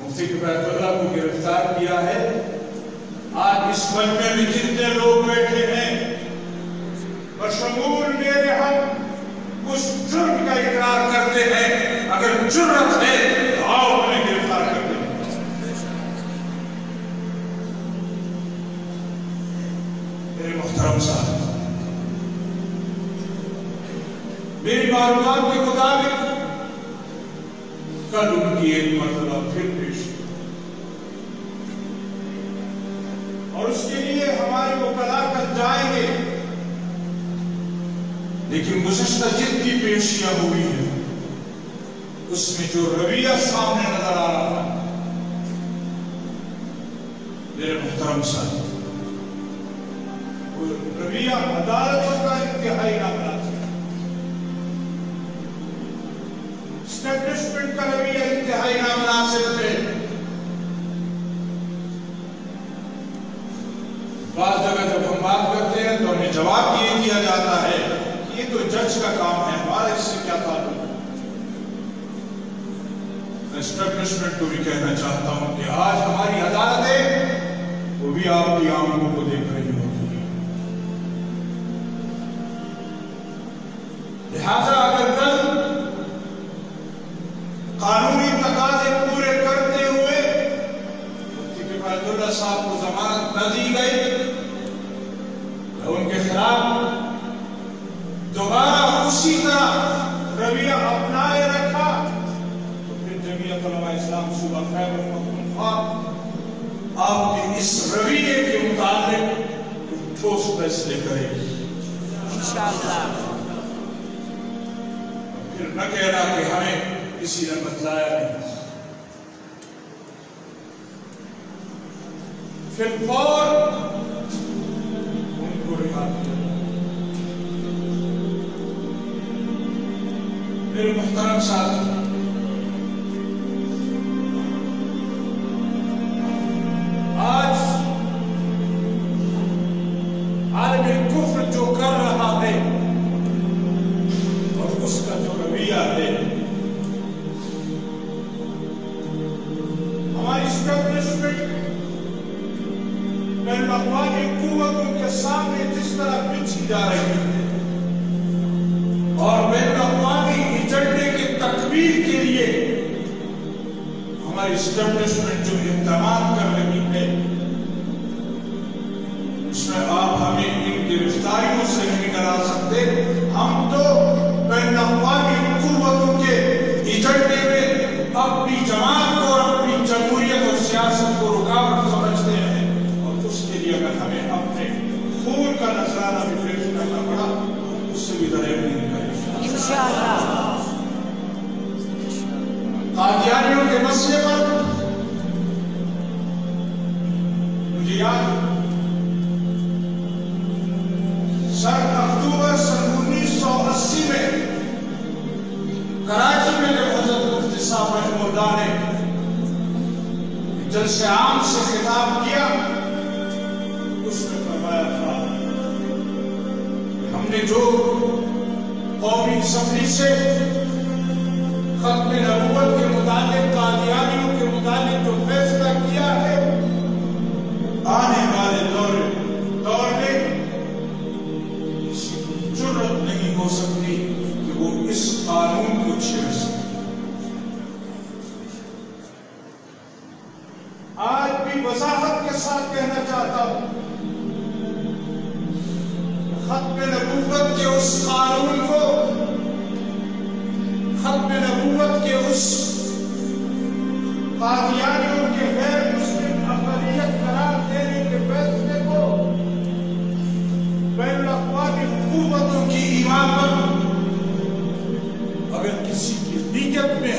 مفتی بیت اللہ کو گرفتار کیا ہے. آج اس مجمع میں جتنے لوگ بیٹھے ہیں بشمول میرے ہم اس جرم کا اقرار کرتے ہیں. اگر جرت ہے تو آؤ ہمیں گرفتار کر دیں. میرے محترم صاحب، میری معلومات کے مطابق کل ان کی ایک مرتبہ پھر پیش ہوئی اور اس کے لیے ہمارے وکلاء کل جائیں گے. لیکن گزشتہ جتنی پیشیاں ہوئی ہیں اس میں جو رویہ سامنے نظر آ رہا ہے میرے محترم صاحب، وہ رویہ عدالتوں کا انتہائی نامناسب، اسٹیبلشمنٹ کا رویہ انتہائی نامناسب ہے. بعض جگہ جب ہم بات کرتے ہیں تو ہمیں جواب یہ دیا جاتا ہے کہ یہ تو جج کا کام ہے، ہمارا اس سے کیا تعلق ہے. میں اسٹیبلشمنٹ کو بھی کہنا چاہتا ہوں کہ آج ہماری عدالتیں وہ بھی آپ کی آنکھوں کو دیکھ رہی ہوتی ہیں. لہذا اگر کل قانونی تقاضے پورے کرتے ہوئے مفتی بیت اللہ صاحب کو ضمانت نہ دی گئی، ان کے خلاف دوبارہ اسی طرح رویہ اپنائے رکھا تو پھر جمعیت علماء اسلام صوبہ خیبر پختونخوا آپ کے اس رویے کے متعلق ٹھوس فیصلے کرے گی انشاءاللہ. پھر نہ کہنا کہ ہمیں کسی نے بتلایا نہیں. پھر فور ان کو رہا کیا. میرے محترم ساتھی، آج عالم کفر جو کر رہا ہے اور اس کا جو رویہ ہے، ہماری اسٹیبلشمنٹ بین الاقوامی قوتوں کے سامنے جس طرح پیچھی جا رہی ہے اور بین الاقوامی ایجنڈے کی تکمیل کے لیے ہماری اسٹیبلشمنٹ جو اقدامات کر رہی ہے، اس میں آپ ہمیں ان گرفتاریوں سے نہیں ڈرا سکتے. ہم تو بین الاقوامی قوتوں کے ایجنڈے میں اپنی جماعت کو اور اپنی جمہوریت اور سیاست کو رکاوٹ سمجھتے ہیں، اور اس کے لیے اگر ہمیں اپنے خون کا نذرانہ بھی پیش کرنا پڑا اس سے بھی دریغ نہیں کریں انشاءاللہ. قادیانیوں کے مسئلے پر مجھے یاد سن اکتوبر سن 1980 میں کراچی میں جب حضرت مفتی صاحب رحمہ اللہ نے جلسے عام سے خطاب کیا، اس میں فرمایا تھا ہم نے جو قومی اسمبلی سے ختم نبوت کے متعلق قادیانیوں کے متعلق جو فیصلہ کیا ہے، آنے والے دور میں کسی کو جرأت نہیں ہو سکتی کہ وہ اس قانون کو چھیڑ سکے. آج بھی وضاحت کے ساتھ کہنا چاہتا ہوں، ختم نبوت کے اس قانون کو، ختم نبوت کے اس قادیانیوں کے غیر مسلم اقلیت قرار دینے کے فیصلے کو بین الاقوامی قوتوں کی ایمان پر اگر کسی کی نیت میں